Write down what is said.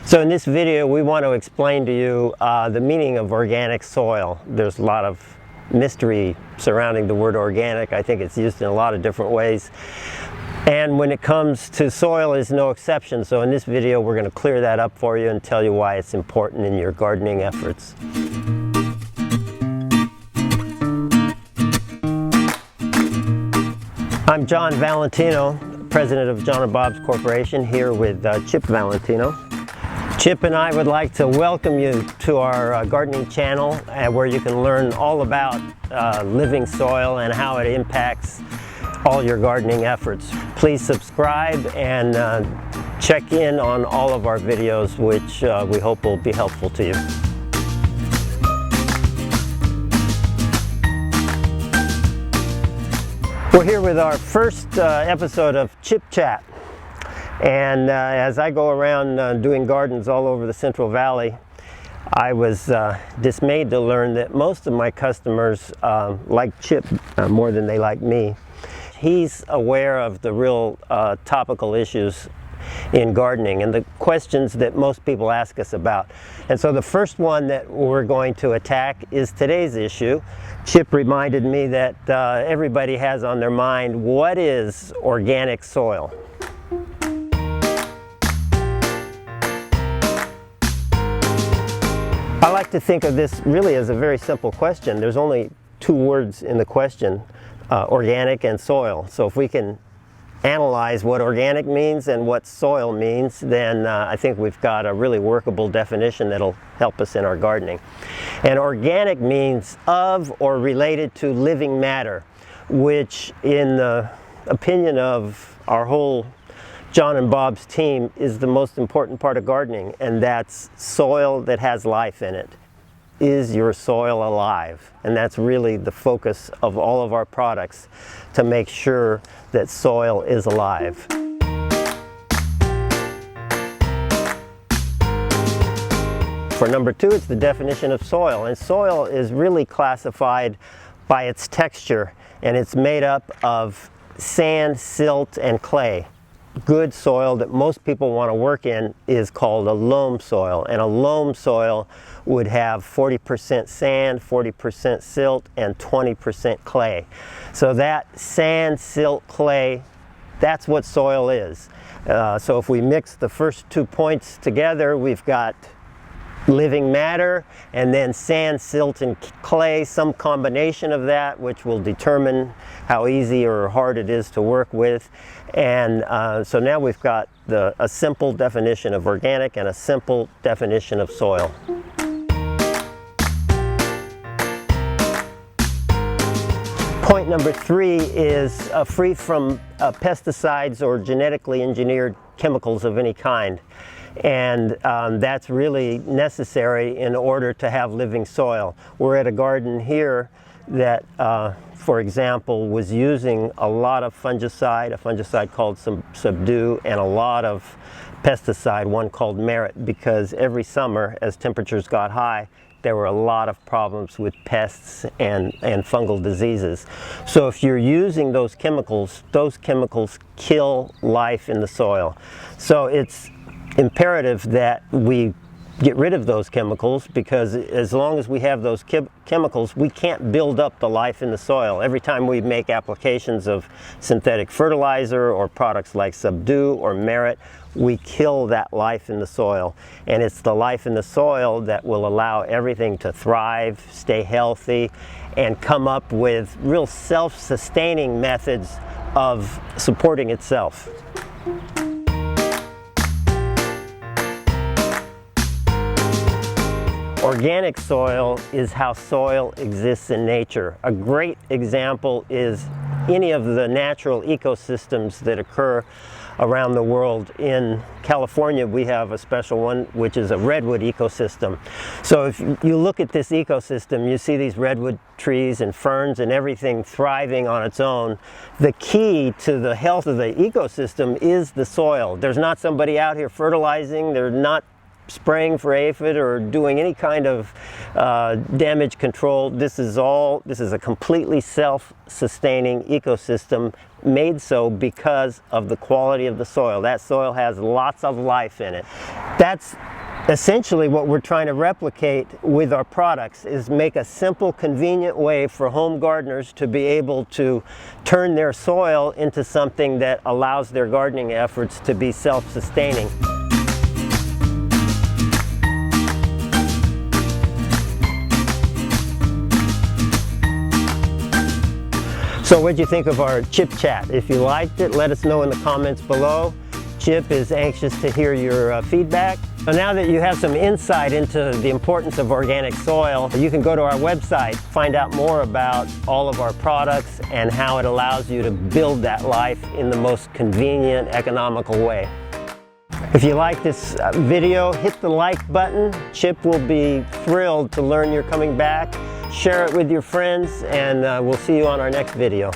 So in this video we want to explain to you the meaning of organic soil. There's a lot of mystery surrounding the word organic. I think it's used in a lot of different ways. And when it comes to soil is no exception. So in this video we're going to clear that up for you and tell you why it's important in your gardening efforts. I'm John Valentino, president of John and Bob's Corporation, here with Chip Valentino. Chip and I would like to welcome you to our gardening channel where you can learn all about living soil and how it impacts all your gardening efforts. Please subscribe and check in on all of our videos, which we hope will be helpful to you. We're here with our first episode of Chip Chat. And as I go around doing gardens all over the Central Valley, I was dismayed to learn that most of my customers like Chip more than they like me. He's aware of the real topical issues in gardening and the questions that most people ask us about. And so the first one that we're going to attack is today's issue. Chip reminded me that everybody has on their mind, what is organic soil? I like to think of this really as a very simple question. There's only two words in the question, organic and soil. So if we can analyze what organic means and what soil means, then I think we've got a really workable definition that'll help us in our gardening. And organic means of or related to living matter, which in the opinion of our whole John and Bob's team is the most important part of gardening, and that's soil that has life in it. Is your soil alive? And that's really the focus of all of our products, to make sure that soil is alive. For number two, it's the definition of soil. And soil is really classified by its texture, and it's made up of sand, silt, and clay. Good soil that most people want to work in is called a loam soil, and a loam soil would have 40% sand, 40% silt, and 20% clay. So that sand, silt, clay, that's what soil is. So if we mix the first 2 points together, we've got living matter, and then sand, silt, and clay, some combination of that, which will determine how easy or hard it is to work with. And so now we've got a simple definition of organic and a simple definition of soil. Point number three is free from pesticides or genetically engineered chemicals of any kind. And that's really necessary in order to have living soil. We're at a garden here that, for example, was using a lot of fungicide, a fungicide called Subdue, and a lot of pesticide, one called Merit, because every summer as temperatures got high, there were a lot of problems with pests and fungal diseases. So if you're using those chemicals kill life in the soil. So it's imperative that we get rid of those chemicals, because as long as we have those chemicals, we can't build up the life in the soil. Every time we make applications of synthetic fertilizer or products like Subdue or Merit, we kill that life in the soil. And it's the life in the soil that will allow everything to thrive, stay healthy, and come up with real self-sustaining methods of supporting itself. Organic soil is how soil exists in nature. A great example is any of the natural ecosystems that occur around the world. In California, we have a special one, which is a redwood ecosystem. So if you look at this ecosystem, you see these redwood trees and ferns and everything thriving on its own. The key to the health of the ecosystem is the soil. There's not somebody out here fertilizing, they're not spraying for aphid or doing any kind of damage control. This is a completely self-sustaining ecosystem, made so because of the quality of the soil. That soil has lots of life in it. That's Essentially, what we're trying to replicate with our products is make a simple, convenient way for home gardeners to be able to turn their soil into something that allows their gardening efforts to be self-sustaining. So what did you think of our Chip Chat? If you liked it, let us know in the comments below. Chip is anxious to hear your feedback. So now that you have some insight into the importance of organic soil, you can go to our website, find out more about all of our products and how it allows you to build that life in the most convenient, economical way. If you like this video, hit the like button. Chip will be thrilled to learn you're coming back. Share it with your friends, and we'll see you on our next video.